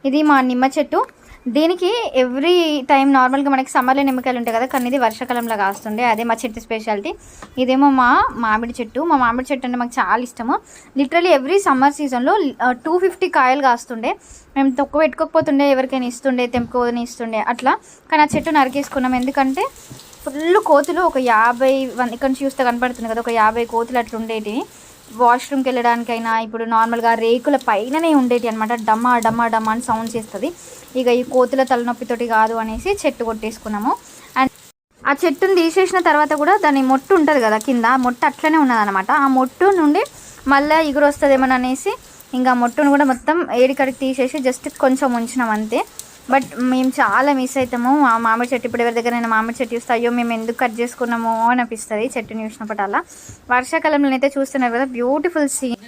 ఇది మా నిమ్మ చెట్టు. దీనికి ఎవ్రీ టైం నార్మల్గా మనకి సమ్మర్లో నిమ్మకాయలు ఉంటాయి కదా, కానీ ఇది వర్షాకాలంలో కాస్తుండే. అదే మా చెట్టు స్పెషాలిటీ. ఇదేమో మా మామిడి చెట్టు. మా మామిడి చెట్టు అంటే మాకు చాలా ఇష్టము. లిటరలీ ఎవ్రీ సమ్మర్ సీజన్లో 250 కాయలు కాస్తుండే. మేము తక్కువ పెట్టుకోకపోతుండే, ఎవరికైనా ఇస్తుండే, తెంపుకొని ఇస్తుండే అట్లా. కానీ ఆ చెట్టు నరికేసుకున్నాం, ఎందుకంటే ఫుల్ కోతులు ఒక 50 ఇక్కడ నుంచి చూస్తే కనపడుతుంది కదా, ఒక 50 కోతులు అట్లా ఉండేటివి. వాష్రూమ్కి వెళ్ళడానికైనా ఇప్పుడు నార్మల్గా రేకుల పైననే ఉండేటి అనమాట. డమ్మా డమ్మా డమ్మా అని సౌండ్ చేస్తుంది. ఇక ఈ కోతుల తలనొప్పితోటి కాదు అనేసి చెట్టు కొట్టేసుకున్నాము. అండ్ ఆ చెట్టును తీసేసిన తర్వాత కూడా దాని మొట్టు ఉంటుంది కదా కింద, ఆ మొట్టు అట్లనే ఉన్నదనమాట. ఆ మొట్టు నుండి మళ్ళీ ఎగురు వస్తుందేమో అనేసి ఇంకా మొట్టును కూడా మొత్తం ఏడికడికి తీసేసి జస్ట్ కొంచెం ఉంచినాం అంతే. బట్ మేము చాలా మిస్ అవుతాము ఆ మామిడి చెట్టు. ఇప్పుడు ఎవరి దగ్గరైనా మామిడి చెట్టు చూస్తే అయ్యో మేము ఎందుకు కట్ చేసుకున్నామో అని అనిపిస్తుంది చెట్టుని చూసినప్పుడు. అలా వర్షాకాలంలో అయితే చూస్తున్నారు కదా, బ్యూటిఫుల్ సీన్.